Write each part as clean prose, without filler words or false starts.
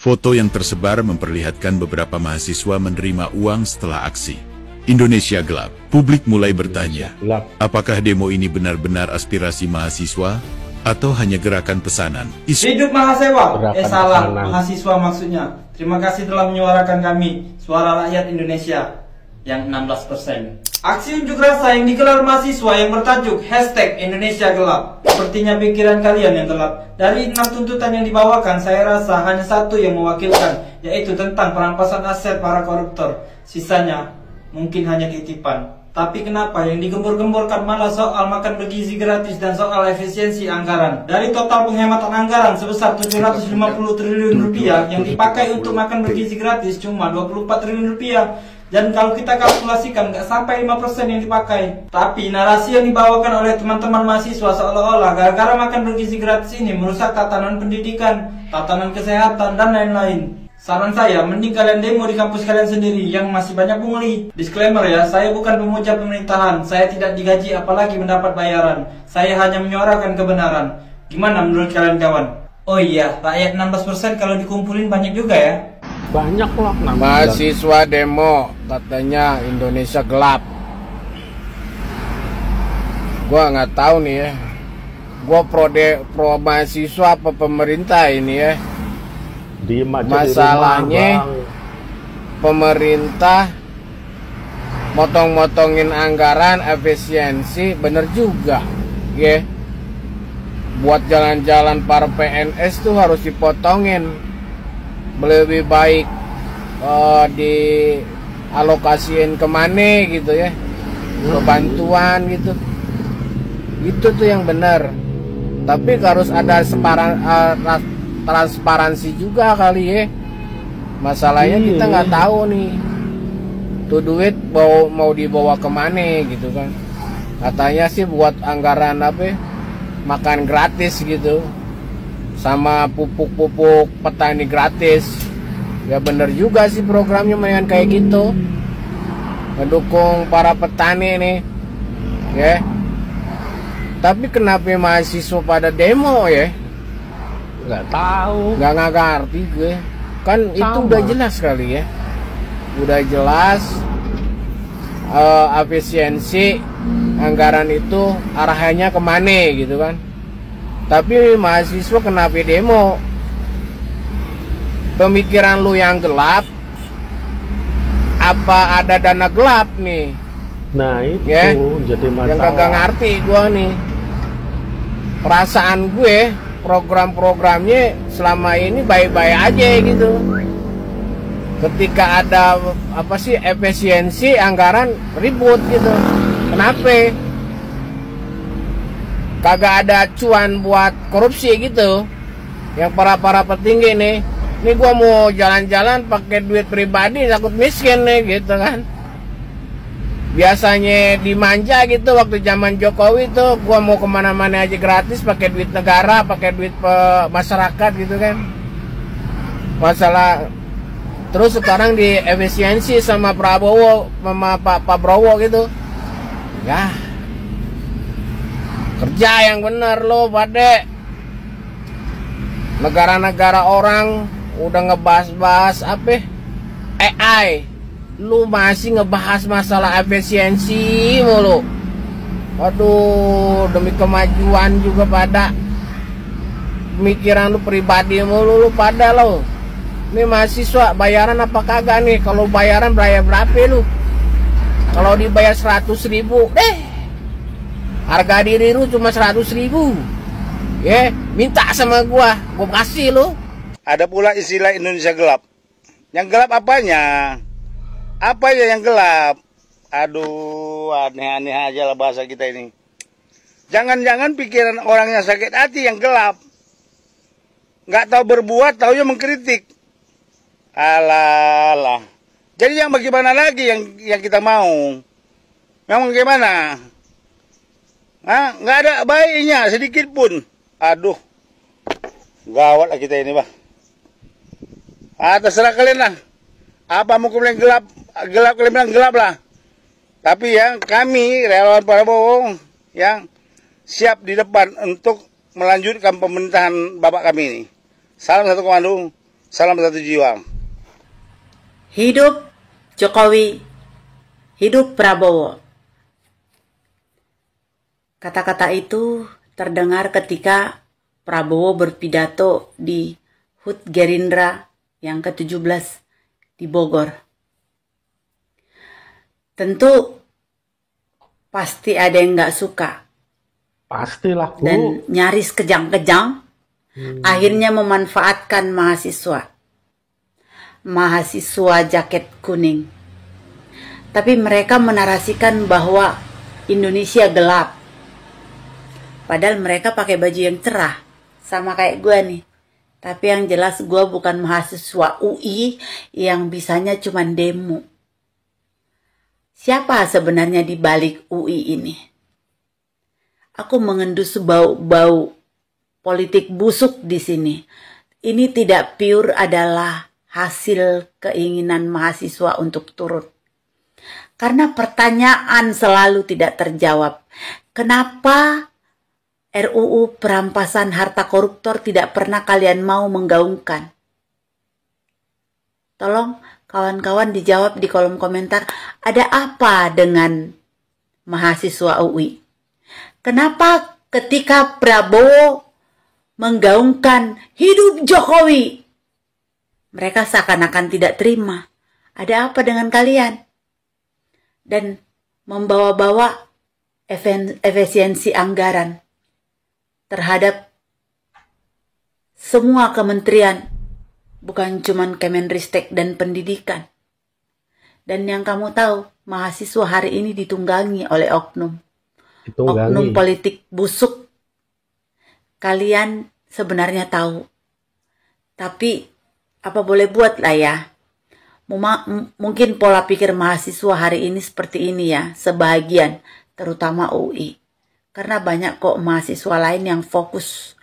Foto yang tersebar memperlihatkan beberapa mahasiswa menerima uang setelah aksi. Indonesia gelap. Publik mulai bertanya, apakah demo ini benar-benar aspirasi mahasiswa atau hanya gerakan pesanan? Hidup mahasiswa? Salah, mahasiswa maksudnya. Terima kasih telah menyuarakan kami, suara rakyat Indonesia yang 16%. Aksi unjuk rasa yang digelar mahasiswa yang bertajuk #IndonesiaGelap. Sepertinya pikiran kalian yang gelap. Dari 6 tuntutan yang dibawakan, saya rasa hanya satu yang mewakilkan, yaitu tentang perampasan aset para koruptor. Sisanya mungkin hanya titipan. Tapi kenapa yang digembor-gemborkan malah soal makan bergizi gratis dan soal efisiensi anggaran? Dari total penghematan anggaran sebesar 750 triliun rupiah yang dipakai untuk makan bergizi gratis cuma 24 triliun rupiah. Dan kalau kita kalkulasikan nggak sampai 5% yang dipakai. Tapi narasi yang dibawakan oleh teman-teman mahasiswa seolah-olah gara-gara makan bergizi gratis ini merusak tatanan pendidikan, tatanan kesehatan, dan lain-lain. Saran saya, mending kalian demo di kampus kalian sendiri yang masih banyak pungli. Disclaimer ya, saya bukan pemuja pemerintahan, saya tidak digaji apalagi mendapat bayaran. Saya hanya menyuarakan kebenaran. Gimana menurut kalian kawan? Oh iya, rakyat 16% kalau dikumpulin banyak juga ya? Banyak loh. Mahasiswa demo katanya Indonesia gelap. Gua nggak tahu nih ya. Gua pro mahasiswa apa pemerintah ini ya. Masalahnya pemerintah motong-motongin anggaran efisiensi bener juga ya. Buat jalan-jalan para PNS tuh harus dipotongin. Lebih baik dialokasiin kemana gitu ya, ke bantuan gitu. Itu tuh yang benar. Tapi harus ada transparansi juga kali ya. Masalahnya kita nggak tahu nih tuh duit mau dibawa kemana gitu kan. Katanya sih buat anggaran apa, makan gratis gitu, sama pupuk-pupuk petani gratis. Ya bener juga sih programnya main kayak gitu, mendukung para petani nih ya. Tapi kenapa mahasiswa pada demo ya? Nggak tahu, nggak ngerti gue. Kan itu udah jelas kali ya, udah jelas efisiensi anggaran itu arahannya kemana gitu kan. Tapi mahasiswa kenapa demo? Pemikiran lu yang gelap, apa ada dana gelap nih? Nah itu ya? Jadi masalah. Yang kagak ngerti gue nih. Perasaan gue program-programnya selama ini baik-baik aja gitu. Ketika ada apa sih efisiensi anggaran ribut gitu. Kenapa? Kagak ada cuan buat korupsi gitu. Yang para petinggi nih, ini gua mau jalan-jalan pakai duit pribadi takut miskin nih gitu kan. Biasanya dimanja gitu waktu zaman Jokowi tuh, gua mau kemana-mana aja gratis pakai duit negara, pakai duit masyarakat gitu kan. Masalah terus sekarang di efisiensi sama Prabowo, sama Pak Prabowo gitu. Ya, kerja yang bener lo pada. Negara-negara orang udah ngebahas-bahas apa AI, lu masih ngebahas masalah efisiensi mulu. Waduh, demi kemajuan juga pada pemikiran lu pribadi mulu lu pada lo. Ini mahasiswa bayaran apa kagak nih? Kalau bayaran bayar berapa lu? Kalau dibayar 100.000 harga diri lu cuma 100.000 ya, minta sama gua kasih lu. Ada pula istilah Indonesia gelap. Yang gelap apanya? Apa ya yang gelap? Aduh, aneh-aneh aja lah bahasa kita ini. Jangan-jangan pikiran orangnya sakit hati yang gelap. Nggak tahu berbuat, taunya mengkritik. Alah. Jadi yang bagaimana lagi yang kita mau? Memang bagaimana? Nggak ada baiknya sedikit pun. Aduh, gawat lah kita ini, bah. Terserah kalian lah. Apa mau kalian gelap kalian bilang gelap lah. Tapi ya kami relawan Prabowo yang siap di depan untuk melanjutkan pemerintahan bapak kami ini. Salam satu komando, Salam satu jiwa. Hidup Jokowi, hidup Prabowo. Kata-kata itu terdengar ketika Prabowo berpidato di HUT Gerindra yang ke-17 di Bogor. Tentu pasti ada yang nggak suka. Pastilah, Bu. Dan nyaris kejang-kejang, akhirnya memanfaatkan mahasiswa jaket kuning. Tapi mereka menarasikan bahwa Indonesia gelap. Padahal mereka pakai baju yang cerah, sama kayak gue nih. Tapi yang jelas gue bukan mahasiswa UI yang bisanya cuma demo. Siapa sebenarnya di balik UI ini? Aku mengendus bau-bau politik busuk di sini. Ini tidak pure adalah hasil keinginan mahasiswa untuk turun. Karena pertanyaan selalu tidak terjawab. Kenapa RUU perampasan harta koruptor tidak pernah kalian mau menggaungkan? Tolong kawan-kawan dijawab di kolom komentar, ada apa dengan mahasiswa UI? Kenapa ketika Prabowo menggaungkan hidup Jokowi, mereka seakan-akan tidak terima? Ada apa dengan kalian? Dan membawa-bawa efisiensi anggaran terhadap semua kementerian, bukan cuma Kemenristek dan Pendidikan. Dan yang kamu tahu, mahasiswa hari ini ditunggangi oleh oknum politik busuk. Kalian sebenarnya tahu. Tapi apa boleh buat lah ya. Mungkin pola pikir mahasiswa hari ini seperti ini ya, sebagian, terutama UI. Karena banyak kok mahasiswa lain yang fokus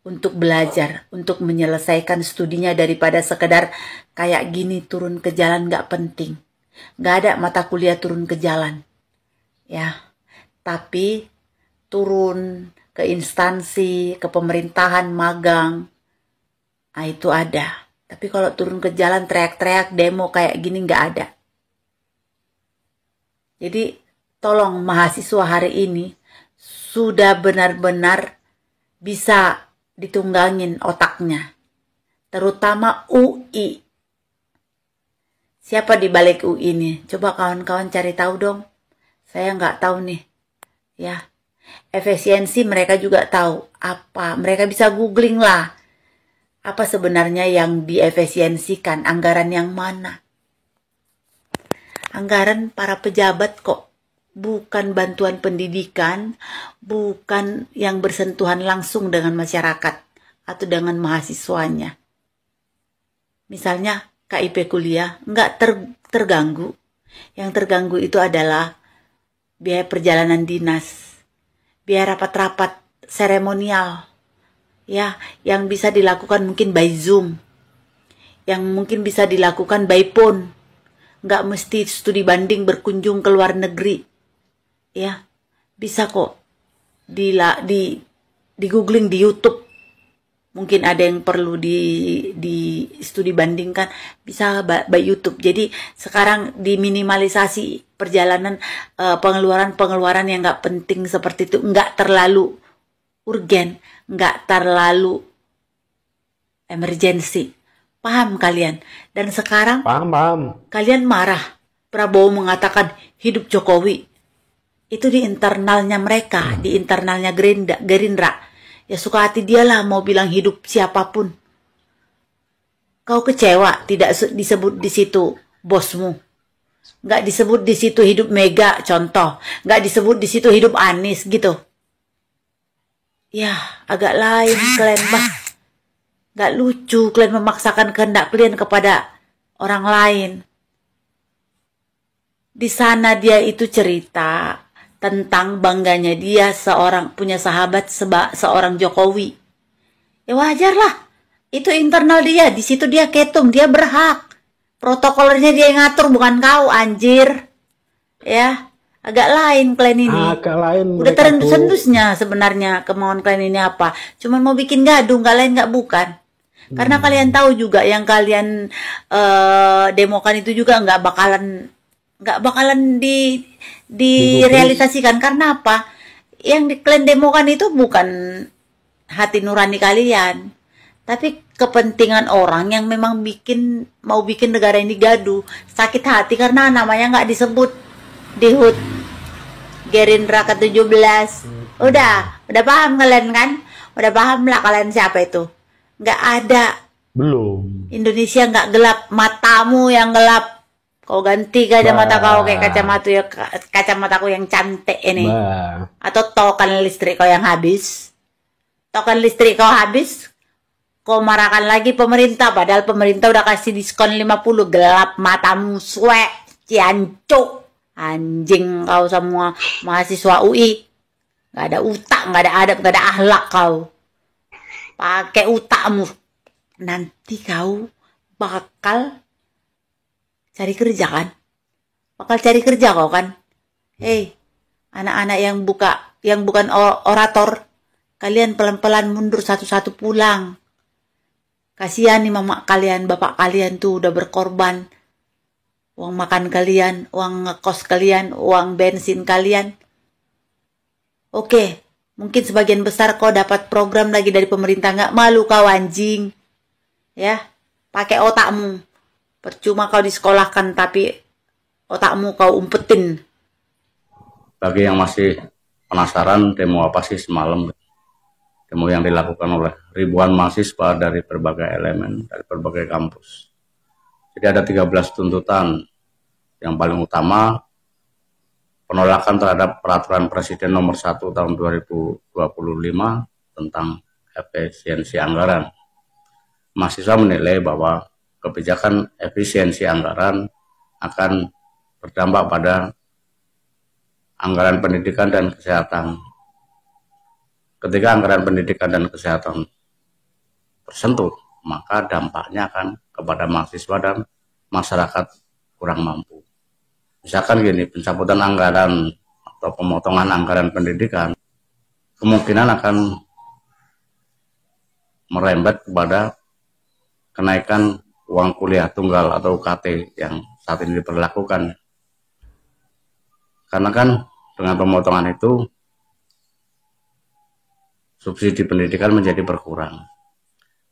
untuk belajar, untuk menyelesaikan studinya daripada sekedar kayak gini turun ke jalan gak penting. Gak ada mata kuliah turun ke jalan. Ya, tapi turun ke instansi, ke pemerintahan, magang, nah itu ada. Tapi kalau turun ke jalan teriak-teriak demo kayak gini nggak ada. Jadi tolong mahasiswa hari ini sudah benar-benar bisa ditunggangin otaknya. Terutama UI. Siapa di balik UI ini? Coba kawan-kawan cari tahu dong. Saya nggak tahu nih. Ya, efisiensi mereka juga tahu. Apa? Mereka bisa googling lah. Apa sebenarnya yang diefisiensikan? Anggaran yang mana? Anggaran para pejabat kok. Bukan bantuan pendidikan. Bukan yang bersentuhan langsung dengan masyarakat. Atau dengan mahasiswanya. Misalnya KIP kuliah nggak terganggu. Yang terganggu itu adalah biaya perjalanan dinas. Biaya rapat-rapat seremonial. Ya, yang bisa dilakukan mungkin by Zoom. Yang mungkin bisa dilakukan by phone. Nggak mesti studi banding berkunjung ke luar negeri. Ya, bisa kok. Di googling di YouTube. Mungkin ada yang perlu di studi bandingkan. Bisa by YouTube. Jadi sekarang diminimalisasi perjalanan pengeluaran yang nggak penting seperti itu. Nggak terlalu urgen. Nggak terlalu emergency. Paham kalian? Dan sekarang Paham. kalian marah. Prabowo mengatakan hidup Jokowi. Itu di internalnya mereka, di internalnya Gerindra. Ya suka hati dia lah mau bilang hidup siapapun. Kau kecewa tidak disebut di situ bosmu. Nggak disebut di situ hidup Mega contoh. Nggak disebut di situ hidup Anies gitu. Ya, agak lain kalian bah. Gak lucu kalian memaksakan kehendak kalian kepada orang lain. Di sana dia itu cerita tentang bangganya dia punya sahabat seorang Jokowi. Ya wajar lah. Itu internal dia, di situ dia ketum, dia berhak. Protokolnya dia yang ngatur bukan kau anjir. Ya. Agak lain kalian ini. Agak lain. Udah terendus-endusnya sebenarnya kemauan kalian ini apa. Cuman mau bikin gaduh, nggak lain nggak bukan. Karena kalian tahu juga yang kalian demokan itu juga nggak bakalan direalisasikan. Karena apa? Yang kalian demokan itu bukan hati nurani kalian, tapi kepentingan orang yang memang mau bikin negara ini gaduh. Sakit hati karena namanya nggak disebut di HUT Gerindra ke-17. Udah paham kalian kan? Udah paham lah kalian siapa itu? Nggak ada. Belum. Indonesia nggak gelap, matamu yang gelap. Kau ganti kacamata kau kayak kacamataku yang cantik ini. Atau token listrik kau yang habis. Token listrik kau habis, kau marahkan lagi pemerintah, padahal pemerintah udah kasih diskon 50. Gelap matamu, swek, ciancuk. Anjing kau semua mahasiswa UI. Gak ada utak, gak ada adab, gak ada akhlak kau. Pakai utakmu. Nanti kau bakal cari kerja kan? Bakal cari kerja kau kan? Hei, anak-anak yang bukan orator, kalian pelan-pelan mundur satu-satu pulang. Kasihan nih mama kalian, bapak kalian tuh udah berkorban. Uang makan kalian, uang ngekos kalian, uang bensin kalian. Oke, mungkin sebagian besar kau dapat program lagi dari pemerintah. Nggak malu kau anjing. Ya, pakai otakmu. Percuma kau disekolahkan, tapi otakmu kau umpetin. Bagi yang masih penasaran demo apa sih semalam, demo yang dilakukan oleh ribuan mahasiswa dari berbagai elemen, dari berbagai kampus. Jadi ada 13 tuntutan. Yang paling utama, penolakan terhadap peraturan Presiden nomor 1 tahun 2025 tentang efisiensi anggaran. Mahasiswa menilai bahwa kebijakan efisiensi anggaran akan berdampak pada anggaran pendidikan dan kesehatan. Ketika anggaran pendidikan dan kesehatan tersentuh, maka dampaknya akan kepada mahasiswa dan masyarakat kurang mampu. Misalkan gini, pencabutan anggaran atau pemotongan anggaran pendidikan kemungkinan akan merembet kepada kenaikan uang kuliah tunggal atau UKT yang saat ini diberlakukan. Karena kan dengan pemotongan itu subsidi pendidikan menjadi berkurang.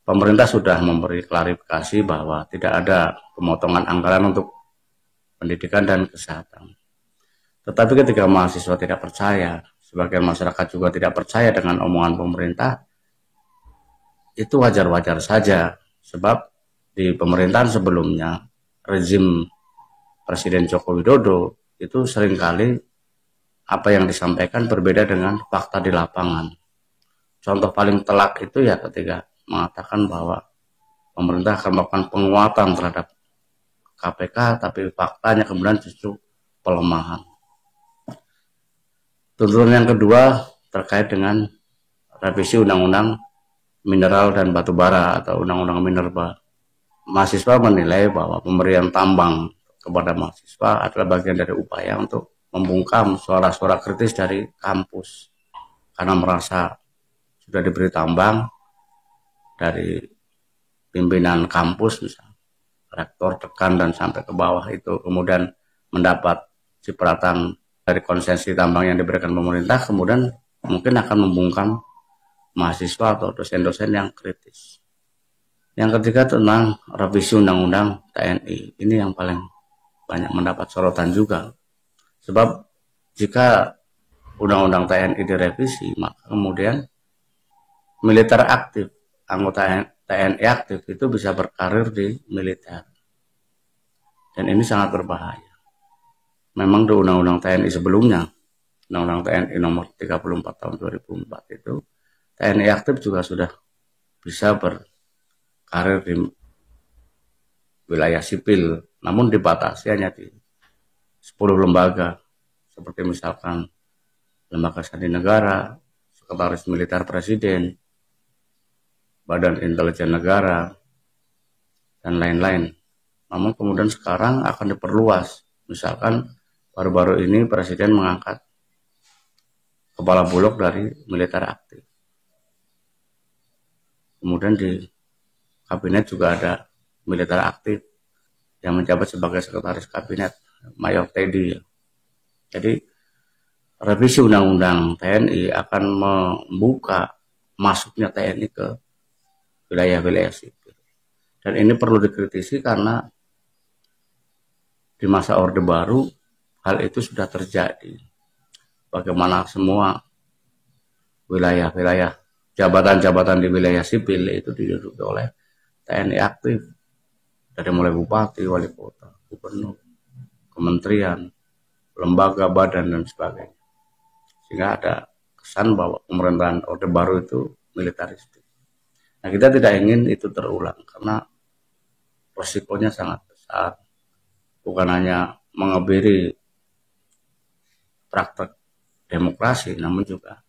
Pemerintah sudah memberi klarifikasi bahwa tidak ada pemotongan anggaran untuk pendidikan dan kesehatan. Tetapi ketika mahasiswa tidak percaya, sebagian masyarakat juga tidak percaya dengan omongan pemerintah, itu wajar-wajar saja. Sebab di pemerintahan sebelumnya, rezim Presiden Joko Widodo itu seringkali apa yang disampaikan berbeda dengan fakta di lapangan. Contoh paling telak itu ya ketika mengatakan bahwa pemerintah akan melakukan penguatan terhadap KPK, tapi faktanya kemudian justru pelemahan. Tuntutan yang kedua terkait dengan revisi Undang-Undang Mineral dan Batubara atau Undang-Undang Minerba. Mahasiswa menilai bahwa pemberian tambang kepada mahasiswa adalah bagian dari upaya untuk membungkam suara-suara kritis dari kampus. Karena merasa sudah diberi tambang dari pimpinan kampus, misalnya rektor tekan dan sampai ke bawah itu, kemudian mendapat cipratan dari konsesi tambang yang diberikan pemerintah, kemudian mungkin akan membungkam mahasiswa atau dosen-dosen yang kritis. Yang ketiga tentang revisi Undang-Undang TNI. Ini yang paling banyak mendapat sorotan juga. Sebab jika Undang-Undang TNI direvisi, maka kemudian militer aktif, anggota TNI aktif itu bisa berkarir di militer. Dan ini sangat berbahaya. Memang di Undang-Undang TNI sebelumnya, Undang-Undang TNI nomor 34 tahun 2004 itu, TNI aktif juga sudah bisa berkarir di wilayah sipil, namun dibatasi hanya di 10 lembaga, seperti misalkan Lembaga Sandi Negara, Sekretaris Militer Presiden, Badan Intelijen Negara, dan lain-lain. Namun kemudian sekarang akan diperluas. Misalkan baru-baru ini Presiden mengangkat kepala bulog dari militer aktif. Kemudian kabinet juga ada militer aktif yang menjabat sebagai sekretaris kabinet, Mayor Teddy. Jadi revisi undang-undang TNI akan membuka masuknya TNI ke wilayah-wilayah sipil. Dan ini perlu dikritisi karena di masa Orde Baru hal itu sudah terjadi. Bagaimana semua wilayah-wilayah, jabatan-jabatan di wilayah sipil itu diduduki oleh TNI aktif. Dari mulai bupati, wali kota, gubernur, kementerian, lembaga, badan, dan sebagainya. Sehingga ada kesan bahwa pemerintahan Orde Baru itu militaristik. Nah, kita tidak ingin itu terulang karena resikonya sangat besar. Bukan hanya mengebiri praktek demokrasi, namun juga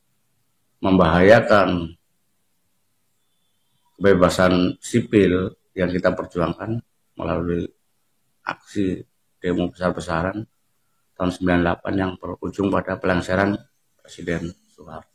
membahayakan kebebasan sipil yang kita perjuangkan melalui aksi demo besar-besaran tahun 98 yang berujung pada pelengseran Presiden Soeharto.